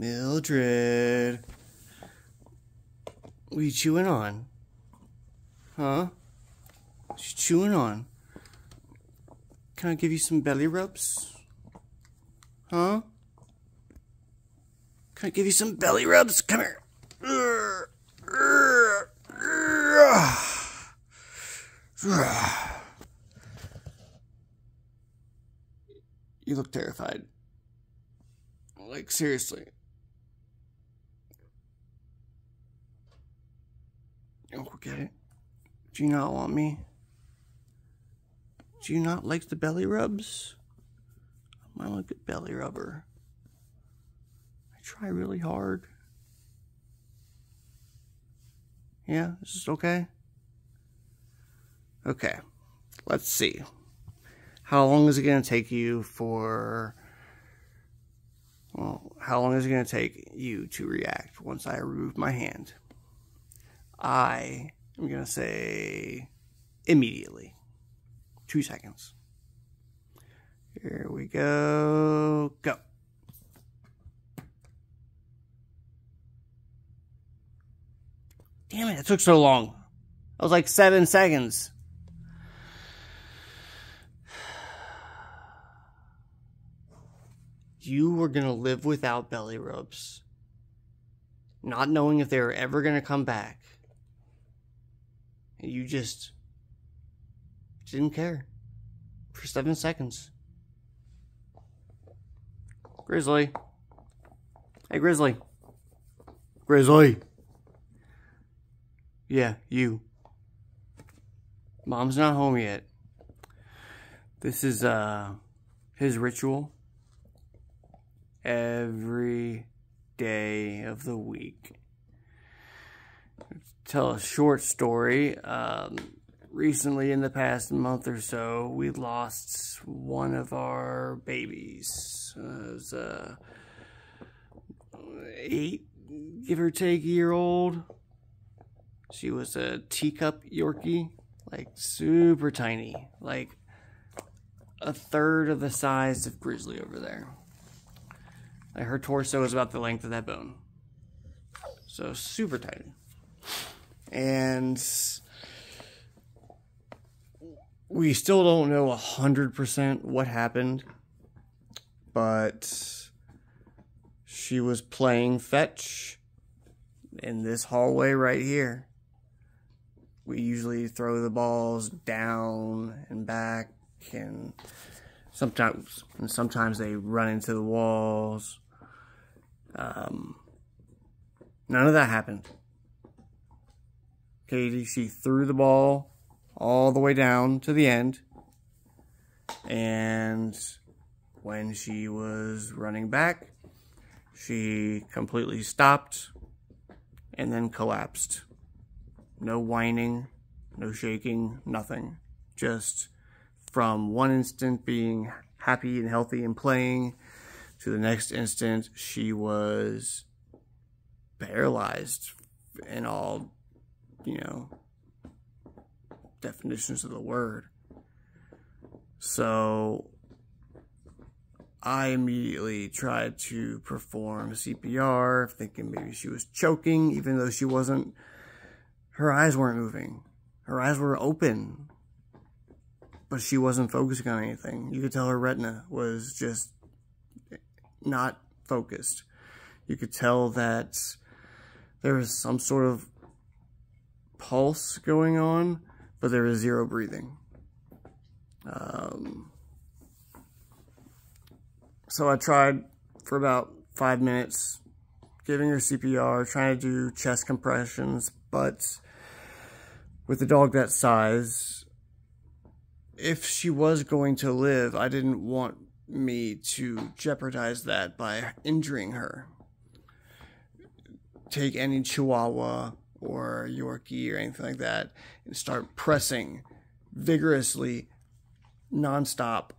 Mildred. What are you chewing on? Huh? What you chewing on? Can I give you some belly rubs? Huh? Can I give you some belly rubs? Come here. You look terrified. Like, seriously. Oh, get it? Do you not want me? Do you not like the belly rubs? I'm a good belly rubber. I try really hard. Yeah, is this okay? Okay, let's see. How long is it going to take you for... Well, how long is it going to take you to react once I remove my hand? I am going to say immediately. 2 seconds. Here we go. Go. Damn it, it took so long. That was like 7 seconds. You were going to live without belly rubs, not knowing if they were ever going to come back. And you just didn't care for 7 seconds. Grizzly. Hey, Grizzly. Grizzly. Yeah, you. Mom's not home yet. This is his ritual. Every day of the week. Tell a short story. Recently, in the past month or so, we lost one of our babies. It was 8, give or take, year old. She was a teacup Yorkie, like super tiny, like a third of the size of Grizzly over there. Like her torso is about the length of that bone. So super tiny. And we still don't know 100% what happened, but she was playing fetch in this hallway right here. We usually throw the balls down and back, and sometimes they run into the walls. None of that happened. Katie, she threw the ball all the way down to the end, and when she was running back, she completely stopped and then collapsed. No whining, no shaking, nothing. Just from one instant being happy and healthy and playing to the next instant, she was paralyzed in all, definitions of the word. So I immediately tried to perform CPR, thinking maybe she was choking, even though she wasn't. Her eyes weren't moving. Her eyes were open, but she wasn't focusing on anything. You could tell her retina was just not focused. You could tell that there was some sort of pulse going on, but there was zero breathing. So I tried for about 5 minutes, giving her CPR, trying to do chest compressions, but with a dog that size, if she was going to live, I didn't want me to jeopardize that by injuring her. Take any Chihuahua or Yorkie or anything like that and start pressing vigorously, nonstop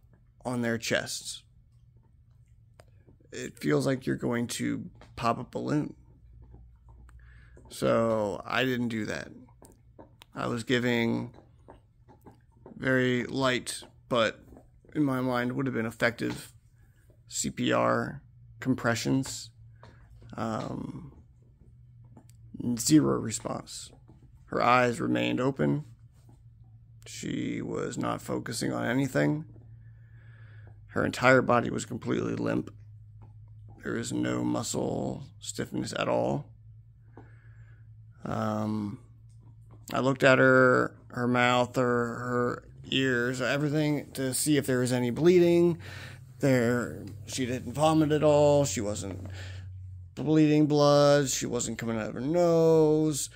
on their chests. It feels like you're going to pop a balloon. So I didn't do that. I was giving very light, but in my mind would have been effective CPR compressions Zero response. Her eyes remained open. She was not focusing on anything. Her entire body was completely limp. There was no muscle stiffness at all. I looked at her mouth, her ears, everything to see if there was any bleeding. She didn't vomit at all. She wasn't bleeding blood. She wasn't coming out of her nose.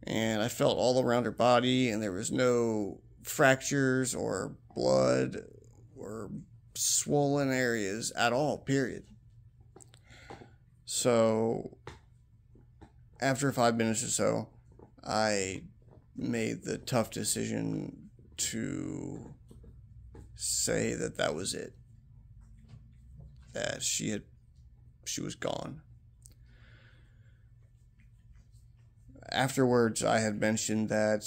And I felt all around her body, and there was no fractures or blood or swollen areas at all, period. So, after 5 minutes or so, I made the tough decision to say that was it. That she was gone. Afterwards, I had mentioned that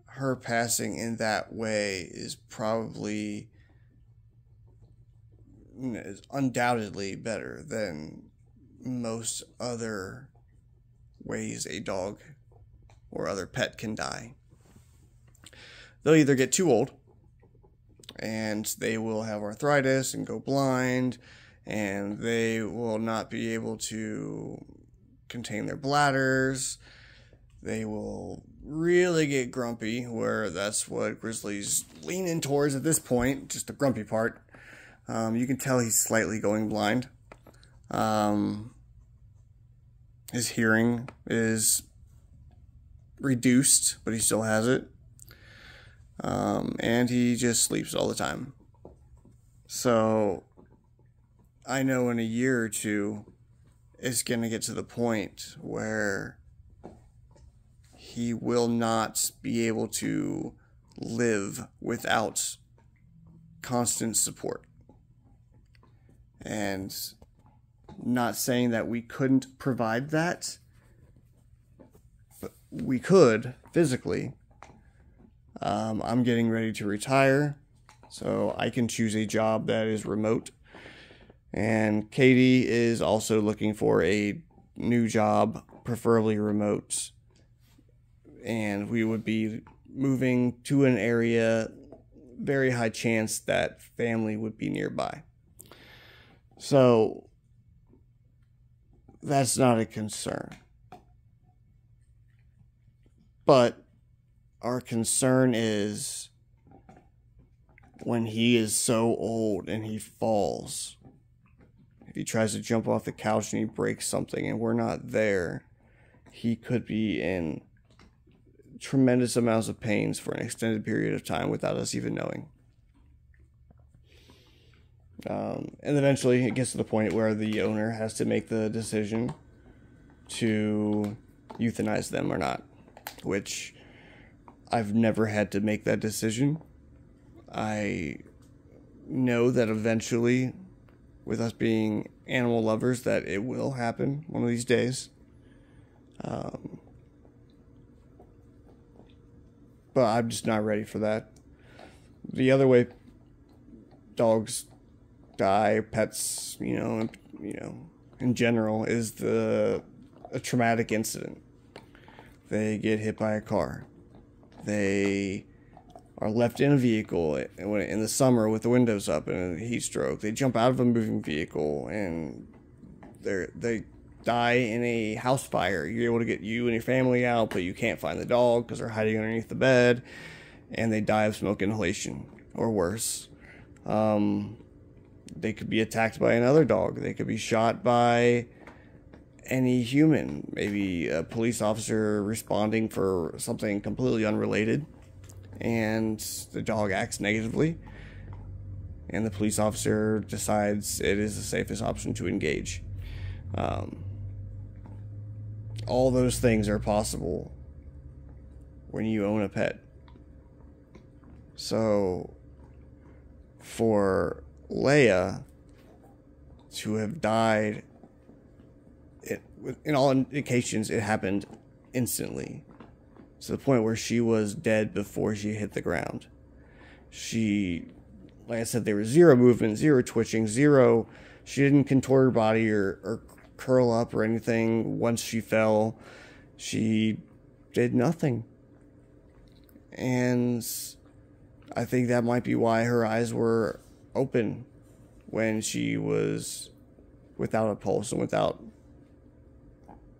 her passing in that way is probably, is undoubtedly better than most other ways a dog or other pet can die. They'll either get too old and they will have arthritis and go blind, and they will not be able to contain their bladders. They will really get grumpy, where that's what Grizzly's leaning towards at this point, just the grumpy part. You can tell he's slightly going blind. His hearing is reduced, but he still has it. And he just sleeps all the time. So I know in a year or two, it's going to get to the point where he will not be able to live without constant support. And not saying that we couldn't provide that, but we could physically. I'm getting ready to retire, so I can choose a job that is remote. And Katie is also looking for a new job, preferably remote. And we would be moving to an area, very high chance that family would be nearby. So that's not a concern. But our concern is when he is so old and he falls. If he tries to jump off the couch and he breaks something and we're not there, he could be in tremendous amounts of pains for an extended period of time without us even knowing. And eventually it gets to the point where the owner has to make the decision to euthanize them or not, which I've never had to make that decision. I know that eventually, with us being animal lovers, that it will happen one of these days. But I'm just not ready for that. The other way dogs die, pets, in general, is a traumatic incident. They get hit by a car. They are left in a vehicle in the summer with the windows up and a heat stroke. They jump out of a moving vehicle and they die in a house fire. You're able to get you and your family out, but you can't find the dog because they're hiding underneath the bed, and they die of smoke inhalation or worse. They could be attacked by another dog. They could be shot by any human, maybe a police officer responding for something completely unrelated, and the dog acts negatively, and the police officer decides it is the safest option to engage. All those things are possible when you own a pet. So for Leia to have died, in all indications, it happened instantly, to the point where she was dead before she hit the ground. Like I said, there was zero movement, zero twitching, she didn't contort her body or curl up or anything. Once she fell, she did nothing. And I think that might be why her eyes were open when she was without a pulse and without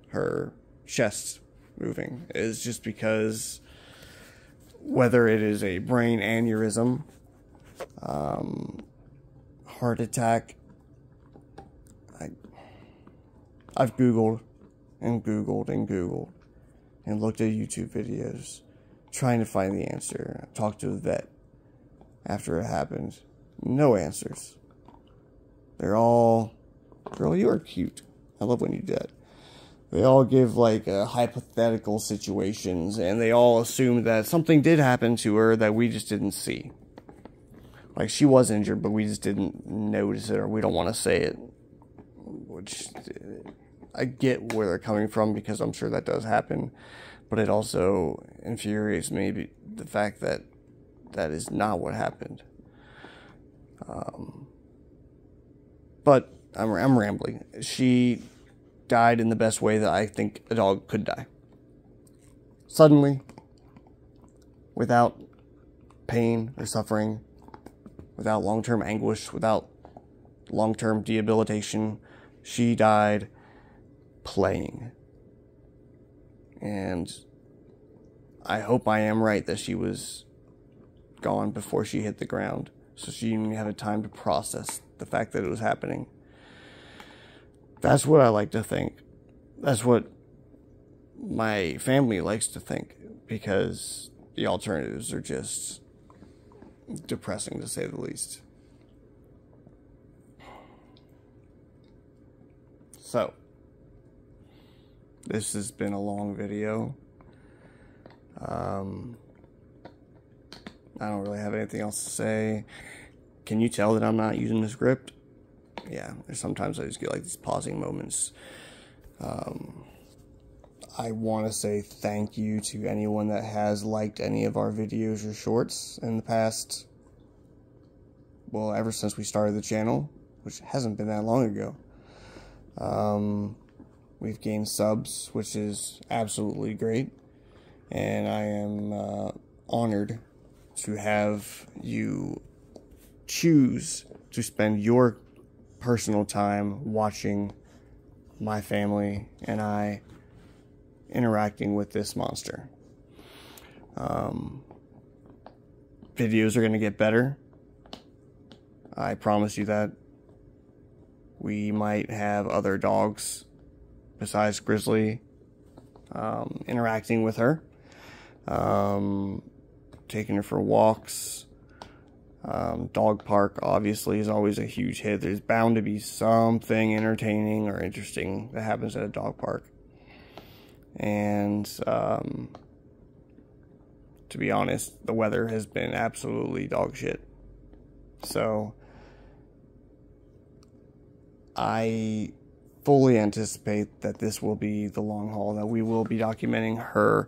her chest moving, is just because whether it is a brain aneurysm, heart attack, I've Googled and Googled and Googled and looked at YouTube videos trying to find the answer. I talked to a vet after it happened. No answers. They're all, girl, you are cute. I love when you do that. They all give like hypothetical situations, and they all assume that something did happen to her that we just didn't see. Like, she was injured, but we just didn't notice it, or we don't want to say it. Which, I get where they're coming from, because I'm sure that does happen. But it also infuriates me, the fact that that is not what happened. But I'm rambling. She died in the best way that I think a dog could die. Suddenly, without pain or suffering, without long-term anguish, without long-term debilitation. She died playing. And I hope I am right that she was gone before she hit the ground, so she didn't have a time to process the fact that it was happening. That's what I like to think. That's what my family likes to think, because the alternatives are just depressing, to say the least. So, this has been a long video. I don't really have anything else to say. Can you tell that I'm not using the script? Yeah, sometimes I just get like these pausing moments. I want to say thank you to anyone that has liked any of our videos or shorts in the past, well, ever since we started the channel, which hasn't been that long ago. We've gained subs, which is absolutely great, and I am honored to have you choose to spend your personal time watching my family and I interacting with this monster. Videos are going to get better. I promise you that. We might have other dogs besides Grizzly interacting with her, taking her for walks. Dog park obviously is always a huge hit. There's bound to be something entertaining or interesting that happens at a dog park. And to be honest, the weather has been absolutely dog shit. So I fully anticipate that this will be the long haul, that we will be documenting her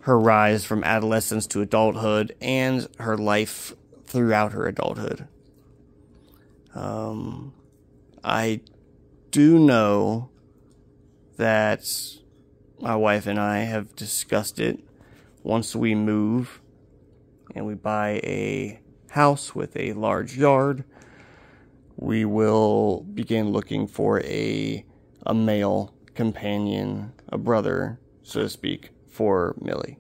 rise from adolescence to adulthood and her life throughout her adulthood. I do know that my wife and I have discussed it. Once we move and we buy a house with a large yard, we will begin looking for a male companion, a brother, so to speak, for Millie.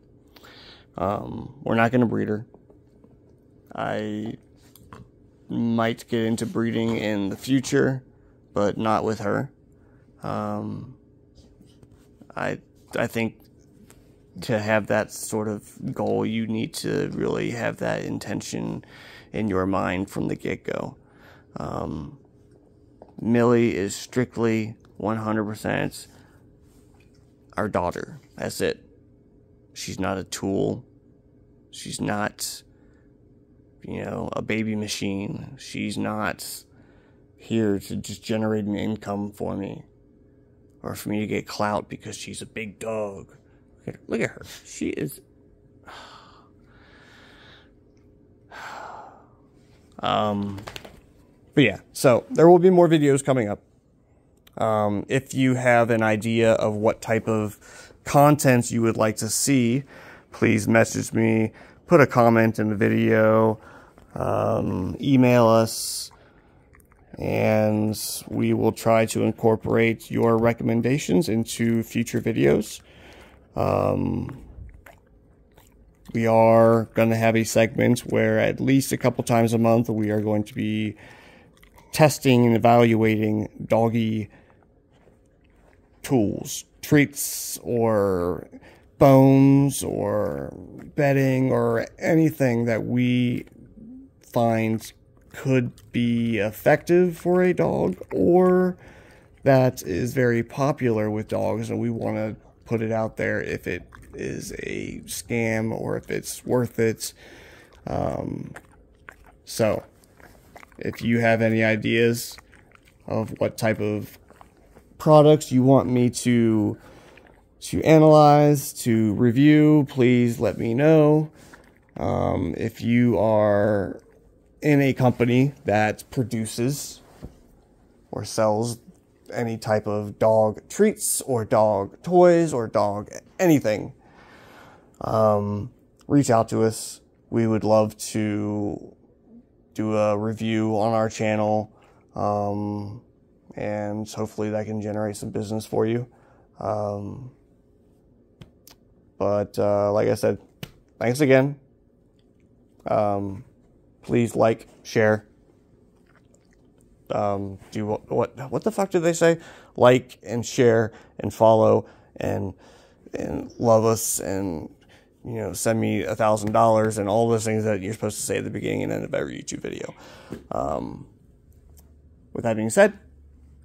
We're not going to breed her. I might get into breeding in the future, but not with her. I think to have that sort of goal, you need to really have that intention in your mind from the get-go. Millie is strictly 100% our daughter. That's it. She's not a tool. She's not, a baby machine. She's not here to just generate an income for me, or for me to get clout because she's a big dog. Look at her. She is... But yeah, so there will be more videos coming up. If you have an idea of what type of content you would like to see, please message me, put a comment in the video, email us, and we will try to incorporate your recommendations into future videos. We are going to have a segment where at least a couple times a month we are going to be testing and evaluating doggy tools, treats, or bones, or bedding, or anything that we find could be effective for a dog, or that is very popular with dogs, and we want to put it out there if it is a scam or if it's worth it. So if you have any ideas of what type of products you want me to analyze, to review, please let me know. If you are in a company that produces or sells any type of dog treats or dog toys or dog anything, reach out to us. We would love to do a review on our channel, and hopefully that can generate some business for you. But like I said, thanks again. Please like, share. Do what the fuck did they say? Like and share and follow and love us, and send me $1,000 and all those things that you're supposed to say at the beginning and end of every YouTube video. With that being said,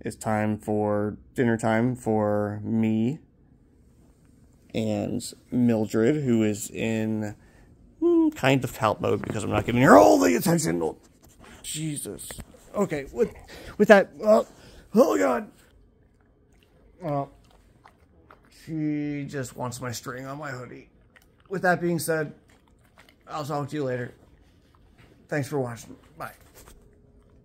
it's time for dinner time for me and Mildred, who is in kind of help mode because I'm not giving her all the attention. Oh, Jesus. Okay, with that, oh God. She just wants my string on my hoodie. With that being said, I'll talk to you later. Thanks for watching. Bye.